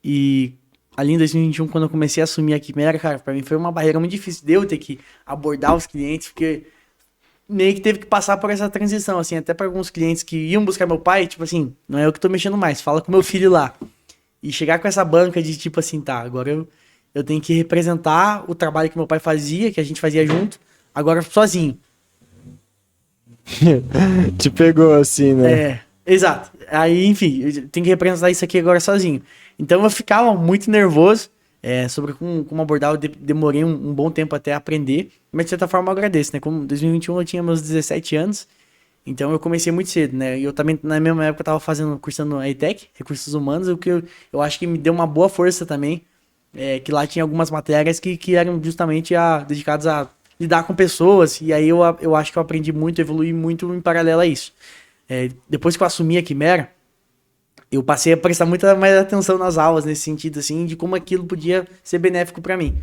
E ali em 2021, quando eu comecei a assumir a Quimera, cara, pra mim foi uma barreira muito difícil de eu ter que abordar os clientes, porque meio que teve que passar por essa transição, assim, até para alguns clientes que iam buscar meu pai, tipo assim, não é eu que tô mexendo mais, fala com meu filho lá. E chegar com essa banca de tipo assim, tá, agora eu tenho que representar o trabalho que meu pai fazia, que a gente fazia junto, agora sozinho. Te pegou assim, né? Exato. Aí, enfim, eu tenho que representar isso aqui agora sozinho. Então eu ficava muito nervoso sobre como abordar. Eu demorei um bom tempo até aprender, mas de certa forma eu agradeço, né? Como em 2021 eu tinha meus 17 anos, então eu comecei muito cedo, né? E eu também, na mesma época, eu tava cursando a ETEC, Recursos Humanos, o que eu acho que me deu uma boa força também, que lá tinha algumas matérias que eram justamente dedicadas a lidar com pessoas, e aí eu acho que eu aprendi muito, evolui muito em paralelo a isso. Depois que eu assumi a Quimera, eu passei a prestar muita mais atenção nas aulas, nesse sentido, assim, de como aquilo podia ser benéfico pra mim.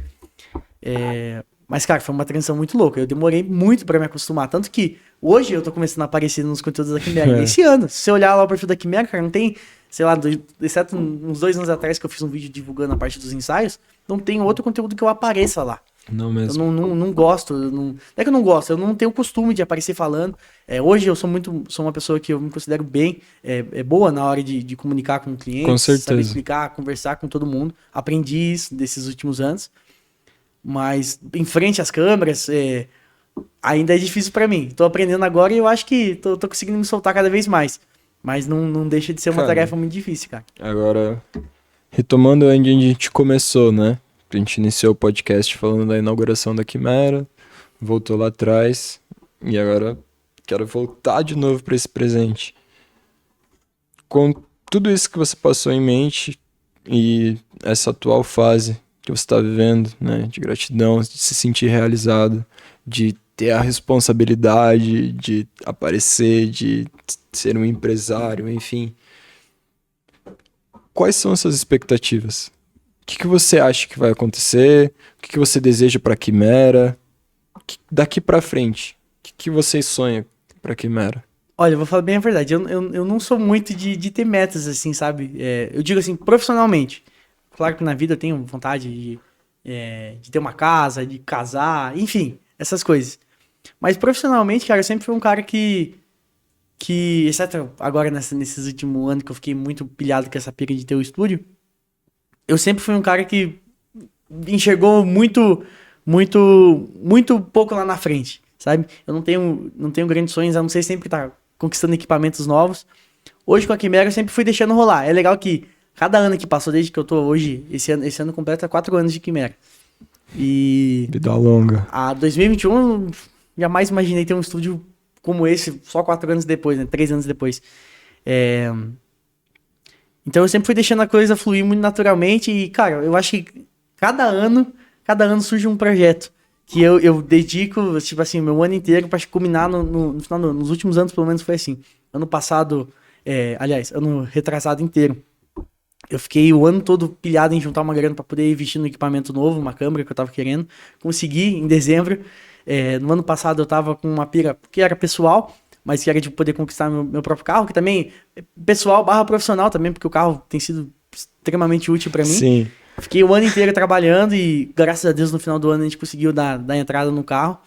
Mas, cara, foi uma transição muito louca. Eu demorei muito pra me acostumar. Tanto que hoje eu tô começando a aparecer nos conteúdos da Quimera. Esse ano, se você olhar lá o perfil da Quimera, cara, não tem, sei lá, exceto uns 2 anos atrás que eu fiz um vídeo divulgando a parte dos ensaios, não tem outro conteúdo que eu apareça lá. Não mesmo. Eu não gosto, não é que eu não gosto, eu não tenho o costume de aparecer falando. Hoje eu sou uma pessoa que eu me considero bem boa na hora de comunicar com clientes, Com certeza. saber explicar, conversar com todo mundo. Aprendi isso desses últimos anos. Mas em frente às câmeras, ainda é difícil pra mim. Tô aprendendo agora e eu acho que tô conseguindo me soltar cada vez mais. Mas não deixa de ser uma tarefa muito difícil, cara. Agora, retomando onde a gente começou, né? A gente iniciou o podcast falando da inauguração da Quimera, voltou lá atrás, e agora quero voltar de novo para esse presente. Com tudo isso que você passou em mente e essa atual fase que você está vivendo, né? De gratidão, de se sentir realizado, de ter a responsabilidade de aparecer, de ser um empresário, enfim. Quais são as suas expectativas? O que você acha que vai acontecer? O que você deseja para a Quimera? Daqui para frente, o que você sonha para a Quimera? Olha, eu vou falar bem a verdade. Eu não sou muito de ter metas, assim, sabe? Eu digo assim, profissionalmente. Claro que na vida eu tenho vontade de ter uma casa, de casar, enfim, essas coisas. Mas profissionalmente, cara, eu sempre fui um cara que exceto agora nesses últimos anos que eu fiquei muito pilhado com essa pira de ter o estúdio, eu sempre fui um cara que enxergou muito pouco lá na frente, sabe? Eu não tenho grandes sonhos, a não ser sempre estar conquistando equipamentos novos. Hoje com a Quimera eu sempre fui deixando rolar. É legal que cada ano que passou desde que eu tô hoje, esse ano completa 4 anos de Quimera. E vida longa. A 2021 eu jamais imaginei ter um estúdio como esse só 4 anos depois, né? 3 anos depois. Então eu sempre fui deixando a coisa fluir muito naturalmente e, cara, eu acho que cada ano surge um projeto que eu dedico, tipo assim, meu ano inteiro pra culminar no final, nos últimos anos pelo menos foi assim. Ano passado, aliás, ano retrasado inteiro, eu fiquei o ano todo pilhado em juntar uma grana pra poder investir no equipamento novo, uma câmera que eu tava querendo. Consegui em dezembro. No ano passado eu tava com uma pira que era pessoal, mas que era de poder conquistar meu próprio carro, que também é pessoal / profissional também, porque o carro tem sido extremamente útil pra mim. Sim. Fiquei o ano inteiro trabalhando e graças a Deus no final do ano a gente conseguiu dar entrada no carro.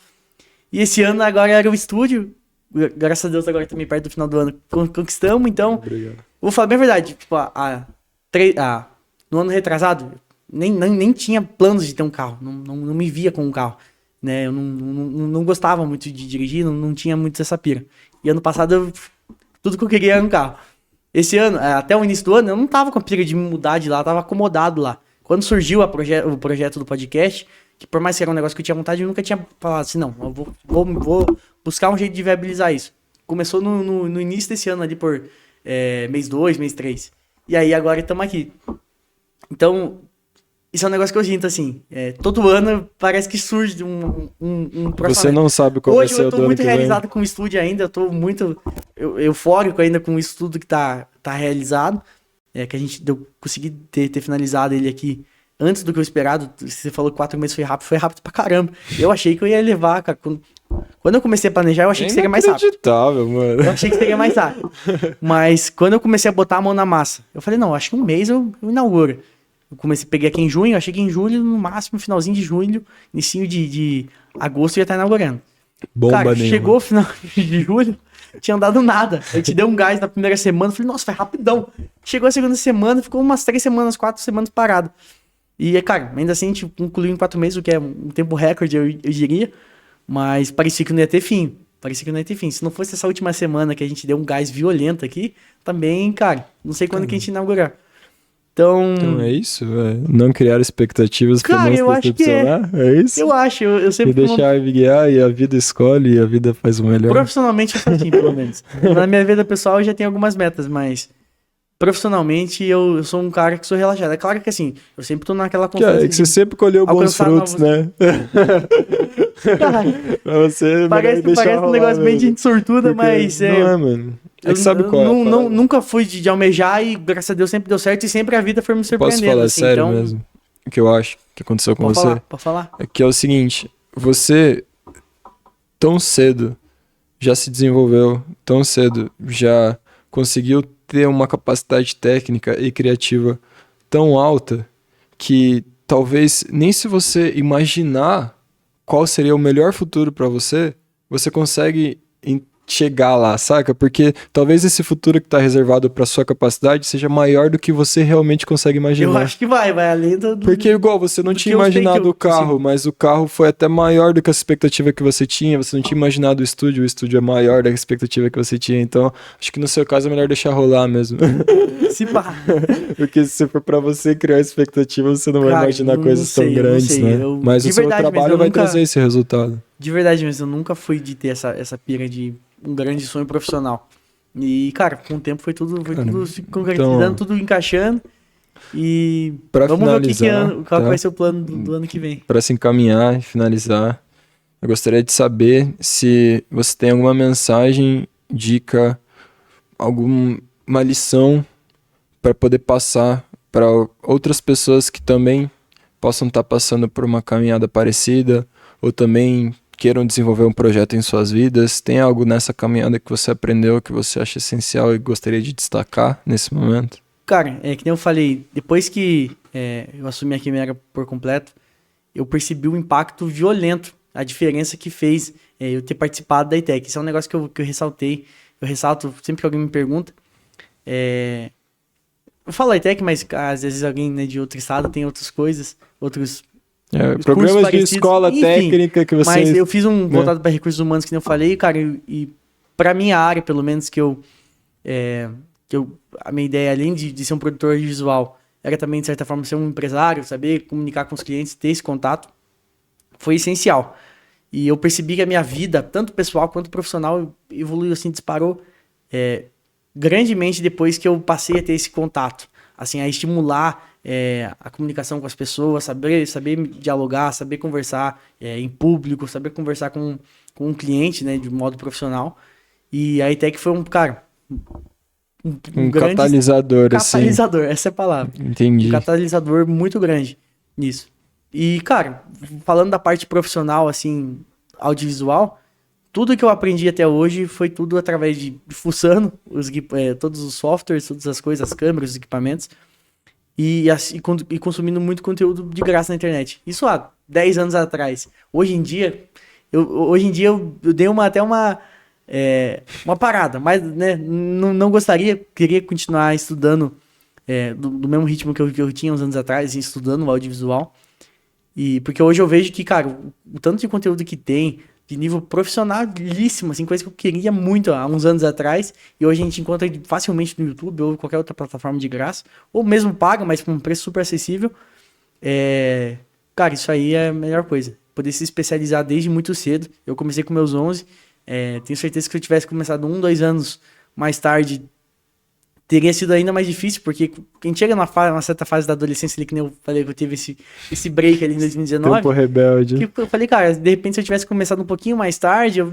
E esse ano agora era o estúdio, graças a Deus agora também perto do final do ano conquistamos, então... Obrigado. Vou falar bem a verdade, tipo, no ano retrasado, nem tinha planos de ter um carro, não me via com um carro, né? Eu não gostava muito de dirigir, não tinha muito essa pira. E ano passado, tudo que eu queria era um carro. Esse ano, até o início do ano, eu não tava com a pira de me mudar de lá, eu tava acomodado lá. Quando surgiu o projeto do podcast, que por mais que era um negócio que eu tinha vontade, eu nunca tinha falado assim, não, eu vou buscar um jeito de viabilizar isso. Começou no início desse ano ali por mês 2, mês 3. E aí agora estamos aqui. Então, isso é um negócio que eu sinto assim. Todo ano parece que surge um processo. Você não sabe qual vai ser o do ano que vem. Hoje eu tô muito realizado com o estúdio ainda. Eu tô muito eufórico ainda com isso tudo que tá realizado. Que consegui ter finalizado ele aqui antes do que eu esperado. Você falou que 4 meses foi rápido pra caramba. Eu achei que eu ia levar, cara. Quando eu comecei a planejar, eu achei que seria mais rápido. Inacreditável, mano. Eu achei que seria mais rápido. Mas quando eu comecei a botar a mão na massa, eu falei, não, acho que um mês eu inauguro. Peguei aqui em junho, achei que em julho, no máximo, finalzinho de julho, inicinho de agosto, já tá inaugurando. Bomba cara, nenhuma. chegou o final de julho, tinha dado nada. A gente deu um gás na primeira semana, falei, nossa, foi rapidão. Chegou a segunda semana, ficou umas 3 semanas, 4 semanas parado. E, cara, ainda assim, a gente concluiu em 4 meses, o que é um tempo recorde, eu diria. Mas parecia que não ia ter fim. Se não fosse essa última semana que a gente deu um gás violento aqui, também, cara, não sei quando que a gente inaugurar. Então é isso, velho. Não criar expectativas pra não se decepcionar. É isso? Eu acho, eu sempre... E deixar guiar e a vida escolhe e a vida faz o melhor. Profissionalmente eu sou assim, pelo menos. Na minha vida pessoal eu já tenho algumas metas, mas... Profissionalmente, eu sou um cara que sou relaxado. É claro que assim, eu sempre tô naquela confiança. É que você sempre colheu bons frutos, né? Pra você parece um negócio bem de gente sortuda, mas... Não é, mano. É que sabe qual é nunca fui de almejar e graças a Deus sempre deu certo e sempre a vida foi me surpreendendo. Posso falar assim, sério então... mesmo? O que eu acho que aconteceu com você? Pode falar. É que é o seguinte, você tão cedo já se desenvolveu, tão cedo já conseguiu ter uma capacidade técnica e criativa tão alta que talvez nem se você imaginar qual seria o melhor futuro para você, você consegue chegar lá, saca? Porque talvez esse futuro que tá reservado para sua capacidade seja maior do que você realmente consegue imaginar. Eu acho que vai além do... Porque igual, você não tinha que eu sei imaginado que eu o carro, consigo. mas o carro foi até maior do que a expectativa que você tinha, você não tinha imaginado o estúdio é maior da expectativa que você tinha, então acho que no seu caso é melhor deixar rolar mesmo. Se pá. Porque se for pra você criar expectativa, você não vai Cara, imaginar não coisas sei, tão eu não grandes, sei, né? eu- Mas de o seu verdade, mas trabalho eu vai nunca- trazer esse resultado. De verdade, mas eu nunca fui de ter essa pira de um grande sonho profissional. E, cara, com o tempo foi tudo se concretizando, então- tudo encaixando. E Pra vamos ver finalizar, qual tá? vai ser o plano do ano que vem. Para se encaminhar e finalizar, eu gostaria de saber se você tem alguma mensagem, dica, alguma lição para poder passar para outras pessoas que também possam estar passando por uma caminhada parecida ou também queiram desenvolver um projeto em suas vidas. Tem algo nessa caminhada que você aprendeu que você acha essencial e gostaria de destacar nesse momento? Cara, que nem eu falei, depois que eu assumi a Quimera por completo, eu percebi o impacto violento, a diferença que fez eu ter participado da ITEC. Isso é um negócio que eu ressaltei, eu ressalto sempre que alguém me pergunta. Eu falo ITEC, mas às vezes alguém, né, de outro estado tem outras coisas, outros cursos Programas de parecidos, escola enfim. técnica que você... Mas eu fiz um né? voltado para recursos humanos, que nem eu falei, cara, e para minha área, pelo menos, a minha ideia, além de ser um produtor visual, era também, de certa forma, ser um empresário, saber comunicar com os clientes, ter esse contato, foi essencial. E eu percebi que a minha vida, tanto pessoal quanto profissional, evoluiu, assim, disparou grandemente depois que eu passei a ter esse contato, assim, a estimular a comunicação com as pessoas, saber dialogar, saber conversar em público, saber conversar com um cliente, né, de modo profissional. E a ITEC foi um grande catalisador, catalisador, essa é a palavra. Entendi. Um catalisador muito grande nisso. E, cara, falando da parte profissional, assim, audiovisual, tudo que eu aprendi até hoje foi tudo através de fuçando todos os softwares, todas as coisas, as câmeras, os equipamentos, e consumindo muito conteúdo de graça na internet. Isso há 10 anos atrás. Hoje em dia, eu dei até uma parada, mas, né, não queria continuar estudando do mesmo ritmo que eu tinha uns anos atrás, estudando o audiovisual. Porque hoje eu vejo que, cara, o tanto de conteúdo que tem, de nível profissionalíssimo, assim, coisa que eu queria muito há uns anos atrás, e hoje a gente encontra facilmente no YouTube ou qualquer outra plataforma de graça, ou mesmo paga, mas com um preço super acessível. Cara, isso aí é a melhor coisa. Poder se especializar desde muito cedo. Eu comecei com meus 11, tenho certeza que se eu tivesse começado 2 anos mais tarde, teria sido ainda mais difícil, porque quem chega numa certa fase da adolescência ali, que nem eu falei que eu tive esse break ali em 2019, Tempo rebelde. que eu falei, cara, de repente se eu tivesse começado um pouquinho mais tarde,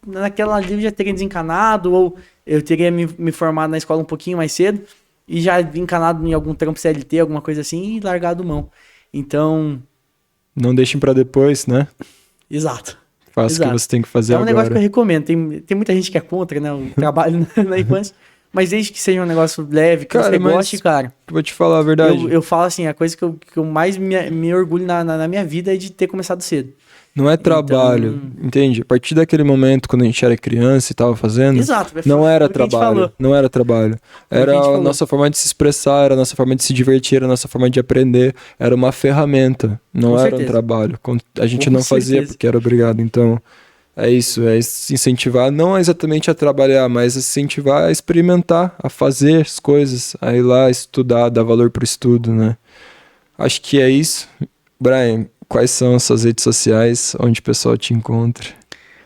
naquela ali eu já teria desencanado, ou eu teria me formado na escola um pouquinho mais cedo, e já encanado em algum trampo CLT, alguma coisa assim, e largado mão. Então... Não deixem pra depois, né? Exato. Faça o que você tem que fazer agora. É um negócio que eu recomendo. Tem muita gente que é contra, né, o trabalho na infância. Mas desde que seja um negócio leve, que você goste, cara... Vou te falar a verdade. Eu falo assim, a coisa que eu mais me orgulho na minha vida é de ter começado cedo. Não é trabalho, entende? A partir daquele momento, quando a gente era criança e tava fazendo... Exato. Não era trabalho, não era trabalho. Era a nossa forma de se expressar, era a nossa forma de se divertir, era a nossa forma de aprender. Era uma ferramenta, não era um trabalho. A gente não fazia porque era obrigado, então... É isso, é se incentivar não exatamente a trabalhar, mas a incentivar a experimentar, a fazer as coisas, a ir lá estudar, dar valor pro estudo, né? Acho que é isso. Brian, quais são as suas redes sociais, onde o pessoal te encontra?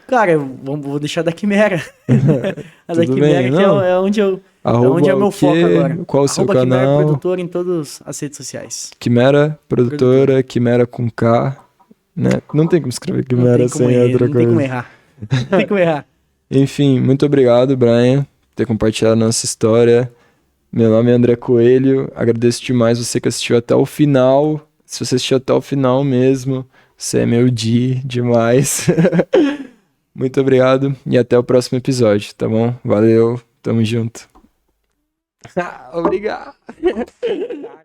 Cara, eu vou deixar da Quimera. A da Tudo Quimera bem, que é onde é o meu foco agora. Qual o seu canal? Quimera Produtora em todas as redes sociais. Quimera Produtora, Quimera com K. Né? Não tem como escrever Quimera sem outra coisa. Não tem como errar. Não tem como errar. Enfim, muito obrigado, Brian, por ter compartilhado a nossa história. Meu nome é André Coelho. Agradeço demais você que assistiu até o final. Se você assistiu até o final mesmo, Você é meu Di demais. Muito obrigado e até o próximo episódio, tá bom? Valeu, tamo junto. Obrigado.